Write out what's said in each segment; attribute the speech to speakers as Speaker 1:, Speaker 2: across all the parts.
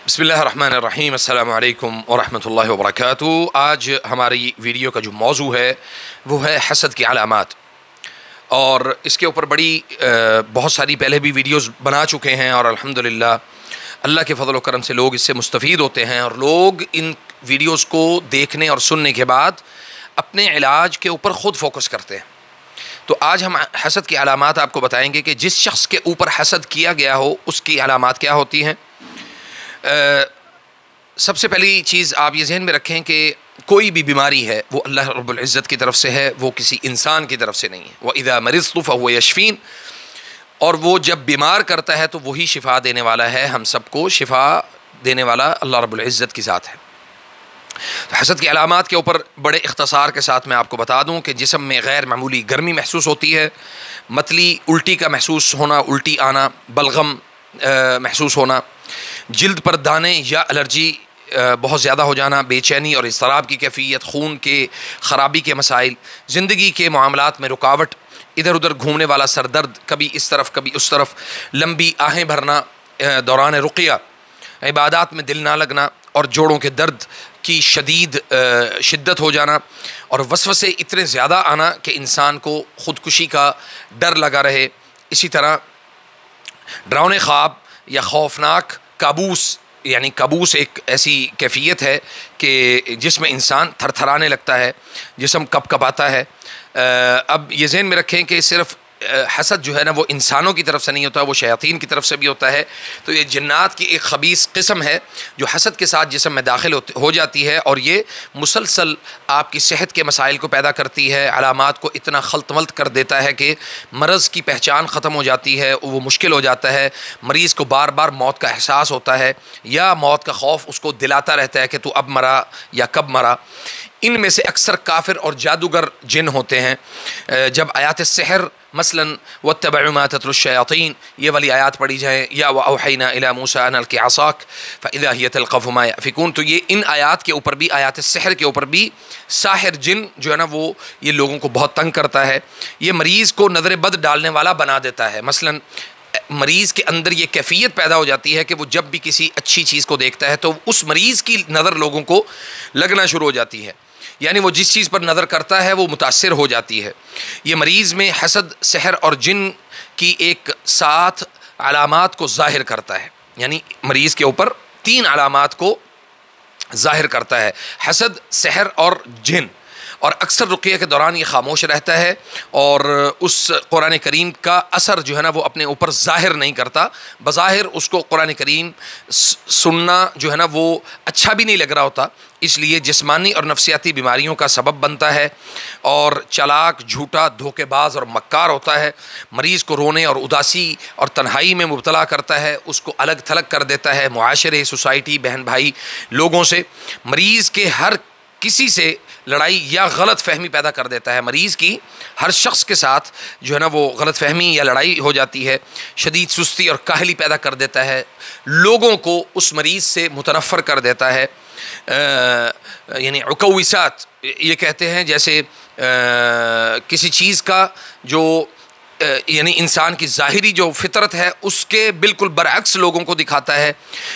Speaker 1: بسم اللہ الرحمن الرحیم۔ السلام علیکم ورحمۃ اللہ وبرکاتہ۔ آج ہماری ویڈیو کا جو موضوع ہے وہ ہے حسد کی علامات، اور اس کے اوپر بہت ساری پہلے بھی ویڈیوز بنا چکے ہیں، اور الحمدللہ اللہ کے فضل و کرم سے لوگ اس سے مستفید ہوتے ہیں، اور لوگ ان ویڈیوز کو دیکھنے اور سننے کے بعد اپنے علاج کے اوپر خود فوکس کرتے ہیں۔ تو آج ہم حسد کی علامات آپ کو بتائیں گے کہ جس شخص کے اوپر حسد کیا گیا ہو اس کی علامات کیا ہوتی ہیں۔ سب سے پہلی چیز آپ یہ ذہن میں رکھیں کہ کوئی بھی بیماری ہے وہ اللہ رب العزت کی طرف سے ہے، وہ کسی انسان کی طرف سے نہیں ہے۔ وَإِذَا مَرِضْتُ فَهُوَ يَشْفِينِ، اور وہ جب بیمار کرتا ہے تو وہی شفا دینے والا ہے، ہم سب کو شفا دینے والا اللہ رب العزت کی ذات ہے۔ تو حسد کی علامات کے اوپر بڑے اختصار کے ساتھ میں آپ کو بتا دوں کہ جسم میں غیر معمولی گرمی محسوس ہوتی ہے، متلی الٹی کا محسوس ہونا، الٹی آنا، بلغم محسوس ہونا، جلد پر دانے یا الرجی بہت زیادہ ہو جانا، بے چینی اور اضطراب کی کیفیت، خون کے خرابی کے مسائل، زندگی کے معاملات میں رکاوٹ، ادھر ادھر گھومنے والا سر درد، کبھی اس طرف کبھی اس طرف، لمبی آہیں بھرنا دوران رقیہ، عبادات میں دل نہ لگنا، اور جوڑوں کے درد کی شدت ہو جانا، اور وسوسے اتنے زیادہ آنا کہ انسان کو خودکشی کا ڈر لگا رہے۔ اسی طرح ڈراؤنے خواب یا خوفناک کابوس، یعنی کابوس ایک ایسی کیفیت ہے کہ جس میں انسان تھر تھرانے لگتا ہے، جسم کپ کپاتا ہے۔ اب یہ ذہن میں رکھیں کہ صرف حسد جو ہے نا وہ انسانوں کی طرف سے نہیں ہوتا، وہ شیاطین کی طرف سے بھی ہوتا ہے۔ تو یہ جنات کی ایک خبیث قسم ہے جو حسد کے ساتھ جسم میں داخل ہو جاتی ہے، اور یہ مسلسل آپ کی صحت کے مسائل کو پیدا کرتی ہے، علامات کو اتنا خلط ملط کر دیتا ہے کہ مرض کی پہچان ختم ہو جاتی ہے، وہ مشکل ہو جاتا ہے، مریض کو بار بار موت کا احساس ہوتا ہے، یا موت کا خوف اس کو دلاتا رہتا ہے کہ تو اب مرا یا کب مرا۔ ان میں سے اکثر کافر اور جادوگر جن ہوتے ہیں۔ جب آیات السحر مثلاً وَاتَّبَعُوا مَا تَتْلُو الشَّيَاطِينُ یہ والی آیات پڑھی جائیں، یا وَأَوْحَيْنَا إِلَىٰ مُوسَىٰ أَنْ أَلْقِ عَصَاكَ فَإِذَا هِيَ تَلْقَفُ مَا يَأْفِكُونَ، تو یہ ان آیات کے اوپر بھی، آیات السحر کے اوپر بھی، ساحر جن جو ہے نا وہ یہ لوگوں کو بہت تنگ کرتا ہے، یہ مریض کو نظر بد ڈالنے والا بنا دیتا ہے۔ مثلاً مریض کے اندر یہ کیفیت پیدا ہو جاتی ہے کہ وہ جب بھی کسی اچھی چیز کو دیکھتا ہے تو اس مریض کی نظر لوگوں کو لگنا شروع ہو جاتی ہے، یعنی وہ جس چیز پر نظر کرتا ہے وہ متاثر ہو جاتی ہے۔ یہ مریض میں حسد، سحر اور جن کی ایک ساتھ علامات کو ظاہر کرتا ہے، یعنی مریض کے اوپر 3 علامات کو ظاہر کرتا ہے: حسد، سحر اور جن۔ اور اکثر رقیہ کے دوران یہ خاموش رہتا ہے، اور اس قرآن کریم کا اثر جو ہے نا وہ اپنے اوپر ظاہر نہیں کرتا۔ بظاہر اس کو قرآن کریم سننا جو ہے نا وہ اچھا بھی نہیں لگ رہا ہوتا، اس لیے جسمانی اور نفسیاتی بیماریوں کا سبب بنتا ہے، اور چالاک، جھوٹا، دھوکے باز اور مکار ہوتا ہے۔ مریض کو رونے اور اداسی اور تنہائی میں مبتلا کرتا ہے، اس کو الگ تھلگ کر دیتا ہے معاشرے، سوسائٹی، بہن بھائی، لوگوں سے۔ مریض کے ہر کسی سے لڑائی یا غلط فہمی پیدا کر دیتا ہے، مریض کی ہر شخص کے ساتھ جو ہے نا وہ غلط فہمی یا لڑائی ہو جاتی ہے، شدید سستی اور کاہلی پیدا کر دیتا ہے، لوگوں کو اس مریض سے متنفر کر دیتا ہے۔ یعنی عکوسات یہ کہتے ہیں، جیسے کسی چیز کا جو یعنی انسان کی ظاہری جو فطرت ہے اس کے بالکل برعکس لوگوں کو دکھاتا ہے۔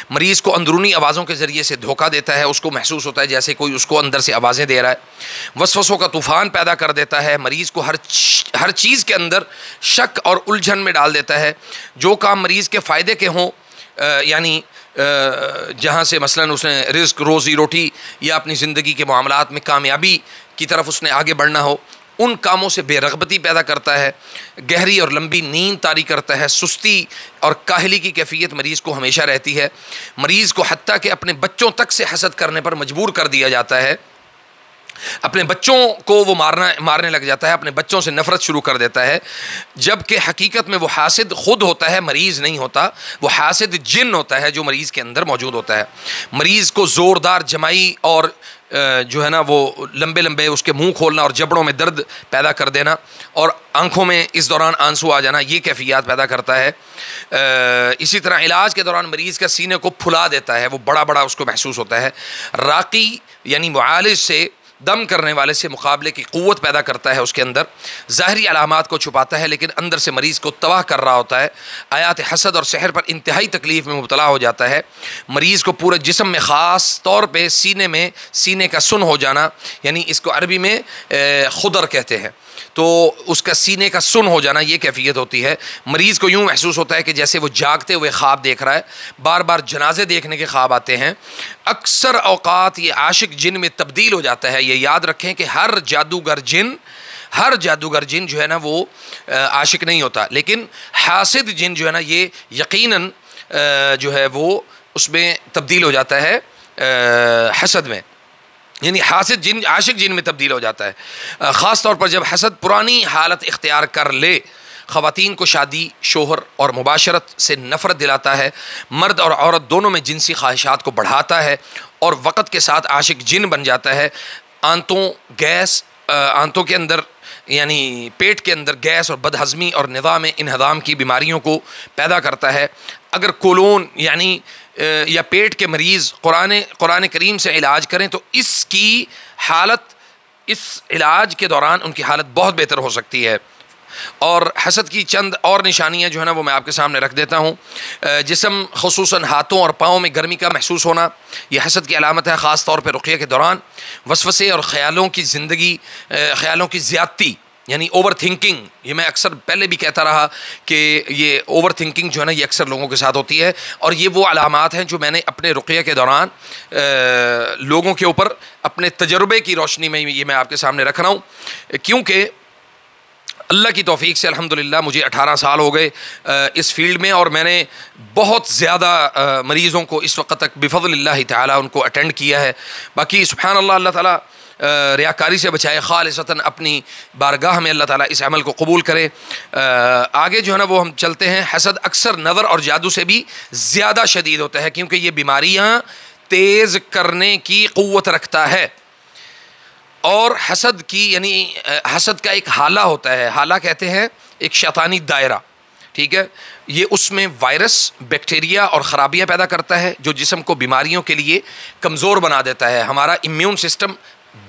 Speaker 1: مریض کو اندرونی آوازوں کے ذریعے سے دھوکہ دیتا ہے، اس کو محسوس ہوتا ہے جیسے کوئی اس کو اندر سے آوازیں دے رہا ہے۔ وسوسوں کا طوفان پیدا کر دیتا ہے، مریض کو ہر چیز کے اندر شک اور الجھن میں ڈال دیتا ہے۔ جو کام مریض کے فائدے کے ہوں، یعنی جہاں سے مثلاً اس نے رزق، روزی روٹی یا اپنی زندگی کے معاملات میں کامیابی کی طرف اس نے آگے بڑھنا ہو، ان کاموں سے بے رغبتی پیدا کرتا ہے، گہری اور لمبی نیند طاری کرتا ہے، سستی اور کاہلی کی کیفیت مریض کو ہمیشہ رہتی ہے۔ مریض کو حتیٰ کہ اپنے بچوں تک سے حسد کرنے پر مجبور کر دیا جاتا ہے، اپنے بچوں کو وہ مارنے لگ جاتا ہے، اپنے بچوں سے نفرت شروع کر دیتا ہے، جبکہ حقیقت میں وہ حاسد خود ہوتا ہے، مریض نہیں ہوتا، وہ حاسد جن ہوتا ہے جو مریض کے اندر موجود ہوتا ہے۔ مریض کو زوردار جمائی اور جو ہے نا وہ لمبے لمبے اس کے منہ کھولنا اور جبڑوں میں درد پیدا کر دینا، اور آنکھوں میں اس دوران آنسو آ جانا، یہ کیفیات پیدا کرتا ہے۔ اسی طرح علاج کے دوران مریض کا سینے کو پھلا دیتا ہے، وہ بڑا بڑا اس کو محسوس ہوتا ہے۔ راقی یعنی معالج سے دم کرنے والے سے مقابلے کی قوت پیدا کرتا ہے اس کے اندر، ظاہری علامات کو چھپاتا ہے لیکن اندر سے مریض کو تباہ کر رہا ہوتا ہے، آیات حسد اور سحر پر انتہائی تکلیف میں مبتلا ہو جاتا ہے، مریض کو پورے جسم میں خاص طور پہ سینے کا سن ہو جانا، یعنی اس کو عربی میں خدر کہتے ہیں، تو اس کا سینے کا سن ہو جانا یہ کیفیت ہوتی ہے۔ مریض کو یوں محسوس ہوتا ہے کہ جیسے وہ جاگتے ہوئے خواب دیکھ رہا ہے، بار بار جنازے دیکھنے کے خواب آتے ہیں۔ اکثر اوقات یہ عاشق جن میں تبدیل ہو جاتا ہے۔ یہ یاد رکھیں کہ ہر جادوگر جن جو ہے نا وہ عاشق نہیں ہوتا، لیکن حاسد جن جو ہے نا یہ یقیناً جو ہے وہ اس میں تبدیل ہو جاتا ہے حسد میں، یعنی حاسد جن عاشق جن میں تبدیل ہو جاتا ہے، خاص طور پر جب حسد پرانی حالت اختیار کر لے۔ خواتین کو شادی، شوہر اور مباشرت سے نفرت دلاتا ہے، مرد اور عورت دونوں میں جنسی خواہشات کو بڑھاتا ہے اور وقت کے ساتھ عاشق جن بن جاتا ہے۔ آنتوں کے اندر یعنی پیٹ کے اندر گیس اور بدہضمی اور نظام انہضام کی بیماریوں کو پیدا کرتا ہے۔ اگر کولون یعنی یا پیٹ کے مریض قرآن کریم سے علاج کریں تو اس علاج کے دوران ان کی حالت بہت بہتر ہو سکتی ہے۔ اور حسد کی چند اور نشانیاں جو ہے نا وہ میں آپ کے سامنے رکھ دیتا ہوں۔ جسم خصوصاً ہاتھوں اور پاؤں میں گرمی کا محسوس ہونا یہ حسد کی علامت ہے، خاص طور پہ رقیہ کے دوران۔ وسوسے اور خیالوں کی زیادتی یعنی اوور تھنکنگ، یہ میں اکثر پہلے بھی کہتا رہا کہ یہ اوور تھنکنگ جو ہے نا یہ اکثر لوگوں کے ساتھ ہوتی ہے، اور یہ وہ علامات ہیں جو میں نے اپنے رقیہ کے دوران لوگوں کے اوپر اپنے تجربے کی روشنی میں یہ میں آپ کے سامنے رکھ رہا ہوں، کیونکہ اللہ کی توفیق سے الحمدللہ مجھے 18 سال ہو گئے اس فیلڈ میں، اور میں نے بہت زیادہ مریضوں کو اس وقت تک بفضل اللہ تعالیٰ ان کو اٹینڈ کیا ہے۔ باقی سبحان اللہ، اللہ تعالیٰ ریاکاری سے بچائے، خالصتاً اپنی بارگاہ میں اللہ تعالیٰ اس عمل کو قبول کرے۔ آگے جو ہے نا وہ ہم چلتے ہیں۔ حسد اکثر نظر اور جادو سے بھی زیادہ شدید ہوتا ہے کیونکہ یہ بیماریاں تیز کرنے کی قوت رکھتا ہے، اور حسد کا ایک حالہ ہوتا ہے، حالہ کہتے ہیں ایک شیطانی دائرہ، ٹھیک ہے، یہ اس میں وائرس، بیکٹیریا اور خرابیاں پیدا کرتا ہے جو جسم کو بیماریوں کے لیے کمزور بنا دیتا ہے، ہمارا امیون سسٹم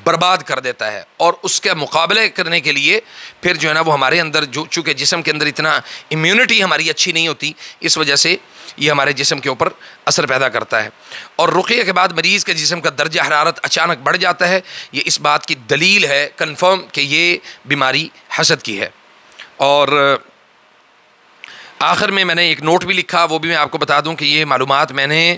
Speaker 1: برباد کر دیتا ہے، اور اس کے مقابلے کرنے کے لیے پھر جو ہے نا وہ ہمارے اندر چونکہ جسم کے اندر اتنا امیونٹی ہماری اچھی نہیں ہوتی، اس وجہ سے یہ ہمارے جسم کے اوپر اثر پیدا کرتا ہے۔ اور رقیہ کے بعد مریض کے جسم کا درجہ حرارت اچانک بڑھ جاتا ہے، یہ اس بات کی دلیل ہے کنفرم کہ یہ بیماری حسد کی ہے۔ اور آخر میں نے ایک نوٹ بھی لکھا، وہ بھی میں آپ کو بتا دوں کہ یہ معلومات میں نے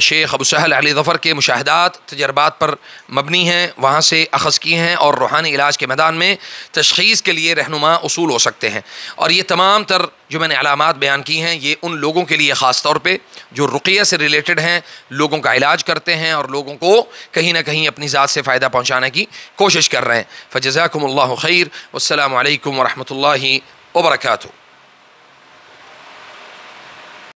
Speaker 1: شیخ ابو سہل علی ظفر کے مشاہدات، تجربات پر مبنی ہیں، وہاں سے اخذ کی ہیں، اور روحانی علاج کے میدان میں تشخیص کے لیے رہنما اصول ہو سکتے ہیں۔ اور یہ تمام تر جو میں نے علامات بیان کی ہیں یہ ان لوگوں کے لیے خاص طور پہ جو رقیہ سے ریلیٹڈ ہیں، لوگوں کا علاج کرتے ہیں اور لوگوں کو کہیں نہ کہیں اپنی ذات سے فائدہ پہنچانے کی کوشش کر رہے ہیں۔ فجزاکم اللہ خیر، والسلام علیکم ورحمۃ اللہ وبرکاتہ۔